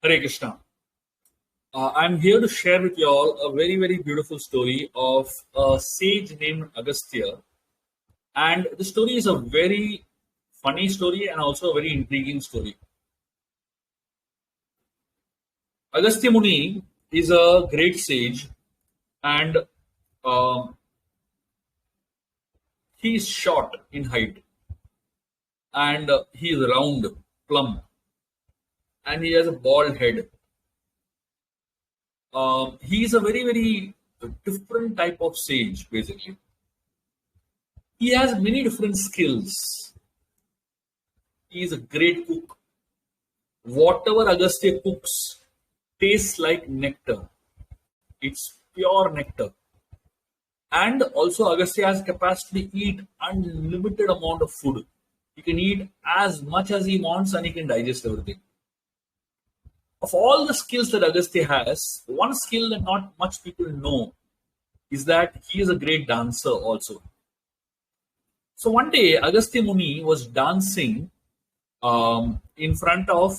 Hare Krishna. I'm here to share with you all a very, very beautiful story of a sage named Agastya. And the story is a very funny story and also a very intriguing story. Agastya Muni is a great sage and um, he is short in height and he is round, plump, and he has a bald head. He is a very, very different type of sage, basically. He has many different skills. He is a great cook. Whatever Agastya cooks tastes like nectar. It's pure nectar. And also Agastya has capacity to eat unlimited amount of food. He can eat as much as he wants and he can digest everything. Of all the skills that Agastya has, one skill that not much people know is that he is a great dancer also. So one day, Agastya Muni was dancing in front of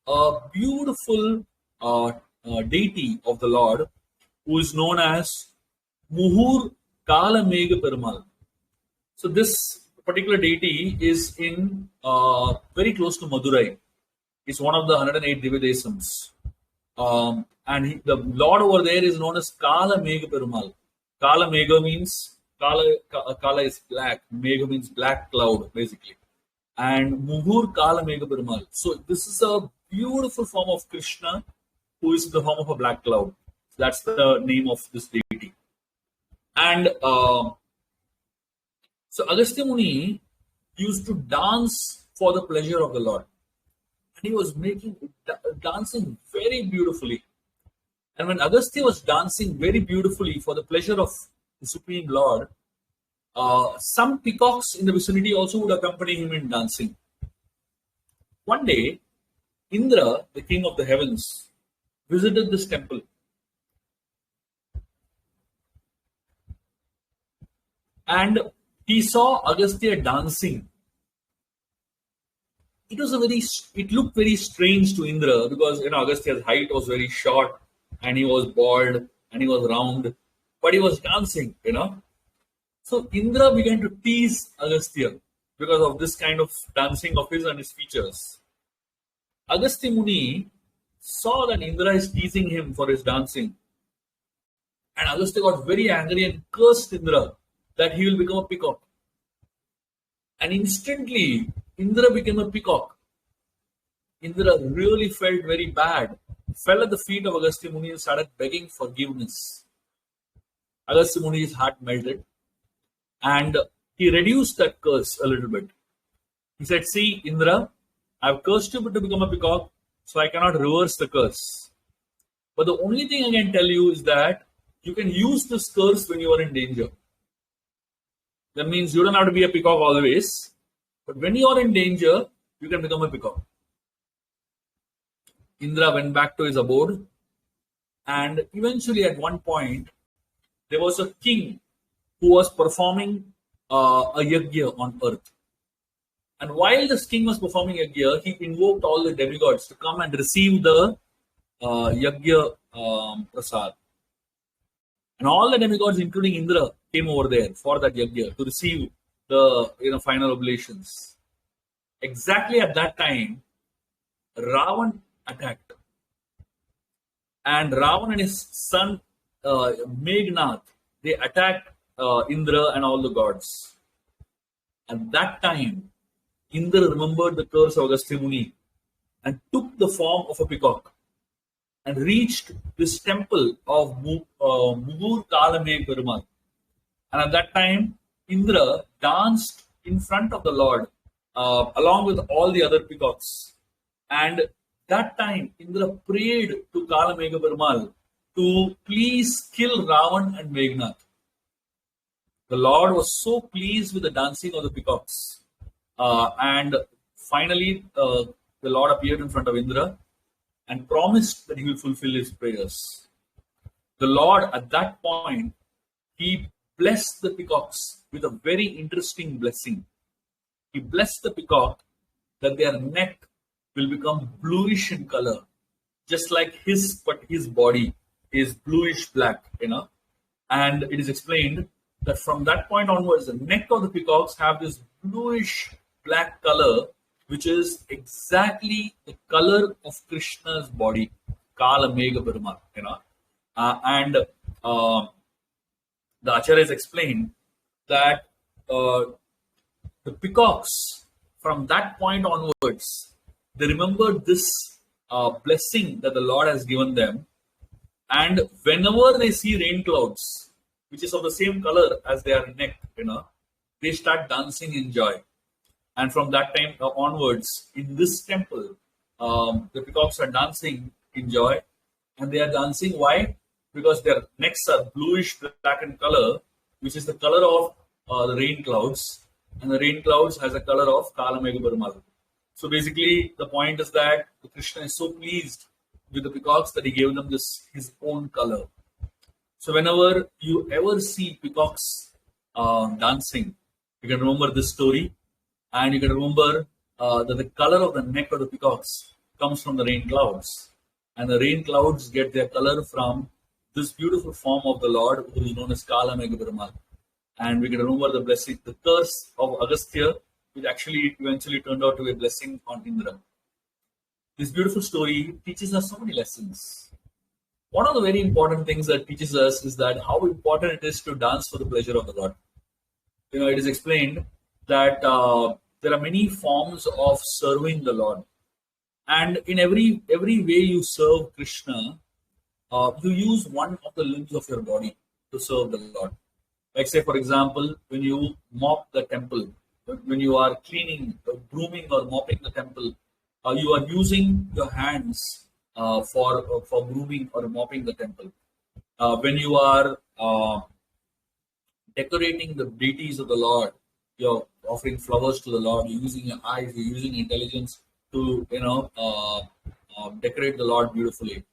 a beautiful deity of the Lord who is known as Muhur Kala Mega Perumal. So this particular deity is in very close to Madurai. It's one of the 108 Divya the Lord over there is known as Kala Mega Perumal. Kala Mega means Kala is black. Mega means black cloud, basically. And Muhur Kala Mega Perumal. So this is a beautiful form of Krishna who is in the form of a black cloud. That's the name of this deity. And so Agastya Muni used to dance for the pleasure of the Lord. And he was dancing very beautifully. And when Agastya was dancing very beautifully for the pleasure of the Supreme Lord, some peacocks in the vicinity also would accompany him in dancing. One day, Indra, the king of the heavens, visited this temple. And he saw Agastya dancing. It looked very strange to Indra because Agastya's height was very short and he was bald and he was round, but he was dancing. So Indra began to tease Agastya because of this kind of dancing of his and his features. Agastya Muni saw that Indra is teasing him for his dancing. And Agastya got very angry and cursed Indra that he will become a peacock. And instantly, Indra became a peacock. Indra really felt very bad, fell at the feet of Agastya Muni and started begging forgiveness. Agastya Muni's heart melted and he reduced that curse a little bit. He said, "See, Indra, I've cursed you to become a peacock, so I cannot reverse the curse. But the only thing I can tell you is that you can use this curse when you are in danger. That means you don't have to be a peacock always, but when you are in danger, you can become a peacock." Indra went back to his abode, and eventually at one point, there was a king who was performing a yajna on earth. And while this king was performing yajna, he invoked all the demigods to come and receive the yajna prasad. And all the demigods, including Indra, came over there for that yajna to receive the final oblations. Exactly at that time, Ravan attacked. And Ravan and his son Meghnath, they attacked Indra and all the gods. At that time, Indra remembered the curse of Agastya Muni and took the form of a peacock and reached this temple of Mugur Kalameg Perumal. And at that time, Indra danced in front of the Lord along with all the other peacocks. And that time, Indra prayed to Kalamega Perumal to please kill Ravan and Meghnath. The Lord was so pleased with the dancing of the peacocks. And finally, the Lord appeared in front of Indra and promised that he will fulfill his prayers. The Lord, at that point, he blessed the peacocks with a very interesting blessing. He blessed the peacock that their neck will become bluish in color just like his, but his body is bluish black, and it is explained that from that point onwards, the neck of the peacocks have this bluish black color, which is exactly the color of Krishna's body, Kala Mega Perumal, and the acharyas explained that the peacocks, from that point onwards, they remembered this blessing that the Lord has given them, and whenever they see rain clouds, which is of the same color as their neck, they start dancing in joy. And from that time onwards, in this temple, the peacocks are dancing in joy, and they are dancing. Why? Because their necks are bluish black in color, which is the color of the rain clouds, and the rain clouds has a color of Kala Mega Perumal. So basically, the point is that Krishna is so pleased with the peacocks that he gave them this his own color. So whenever you ever see peacocks dancing, you can remember this story, and you can remember that the color of the neck of the peacocks comes from the rain clouds, and the rain clouds get their color from this beautiful form of the Lord, who is known as Kala Mega Perumal. And we can remember the blessing, the curse of Agastya, which actually eventually turned out to be a blessing on Indra. This beautiful story teaches us so many lessons. One of the very important things that teaches us is that how important it is to dance for the pleasure of the Lord. It is explained that there are many forms of serving the Lord, and in every way you serve Krishna, you use one of the limbs of your body to serve the Lord. Like, say, for example, when you mop the temple, when you are cleaning, brooming, or mopping the temple, you are using your hands for brooming or mopping the temple. When you are decorating the deities of the Lord, you're offering flowers to the Lord. You're using your eyes, you're using intelligence to decorate the Lord beautifully.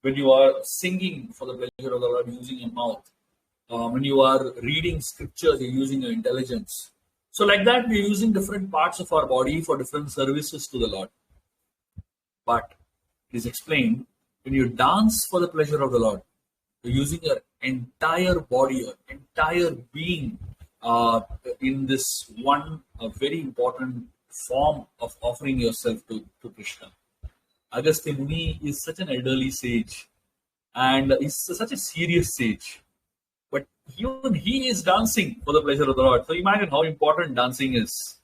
When you are singing for the pleasure of the Lord, using your mouth. When you are reading scriptures, you're using your intelligence. So like that, we're using different parts of our body for different services to the Lord. But it is explained, when you dance for the pleasure of the Lord, you're using your entire body, your entire being in this one very important form of offering yourself to Krishna. Agastya Muni is such an elderly sage, and he's such a serious sage. But even he is dancing for the pleasure of the Lord. So imagine how important dancing is.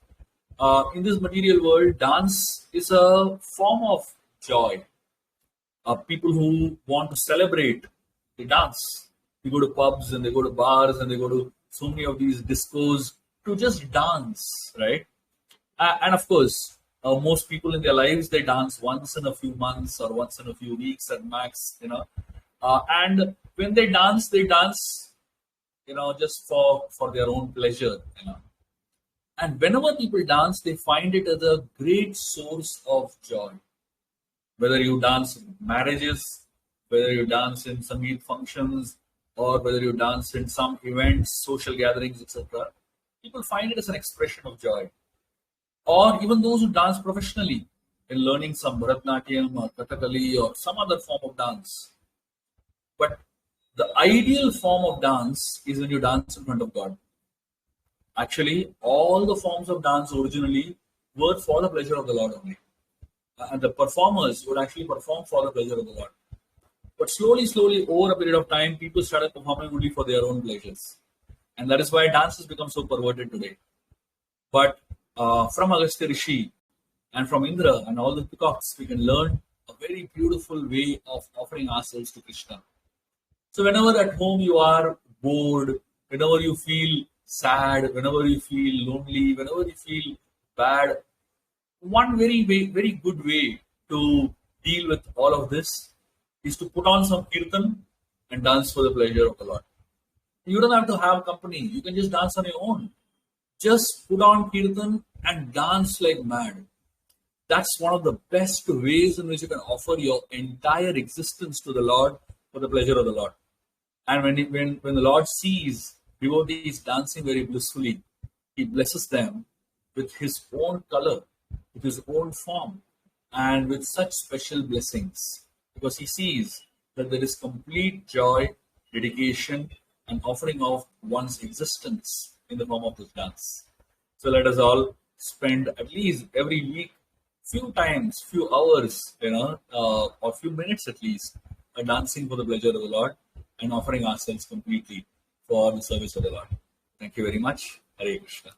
In this material world, dance is a form of joy. People who want to celebrate, they dance. They go to pubs and they go to bars and they go to so many of these discos to just dance, right? And of course, most people in their lives, they dance once in a few months or once in a few weeks at max, and when they dance, just for their own pleasure, And whenever people dance, they find it as a great source of joy. Whether you dance in marriages, whether you dance in Sangeet functions, or whether you dance in some events, social gatherings, etc., people find it as an expression of joy. Or even those who dance professionally in learning some Bharatnatyam or Kathakali or some other form of dance. But the ideal form of dance is when you dance in front of God. Actually, all the forms of dance originally were for the pleasure of the Lord only. And the performers would actually perform for the pleasure of the Lord. But slowly, over a period of time, people started performing only for their own pleasures. And that is why dance has become so perverted today. But from Agastya Rishi and from Indra and all the peacocks, we can learn a very beautiful way of offering ourselves to Krishna. So whenever at home you are bored, whenever you feel sad, whenever you feel lonely, whenever you feel bad, one very good way to deal with all of this is to put on some kirtan and dance for the pleasure of the Lord. You don't have to have company. You can just dance on your own. Just put on kirtan and dance like mad. That's one of the best ways in which you can offer your entire existence to the Lord for the pleasure of the Lord. And when the Lord sees devotees dancing very blissfully, He blesses them with His own color, with His own form, and with such special blessings. because he sees that there is complete joy, dedication, and offering of one's existence in the form of this dance. So let us all spend at least every week few times, few hours, or few minutes at least, dancing for the pleasure of the Lord and offering ourselves completely for the service of the Lord. Thank you very much. Hare Krishna.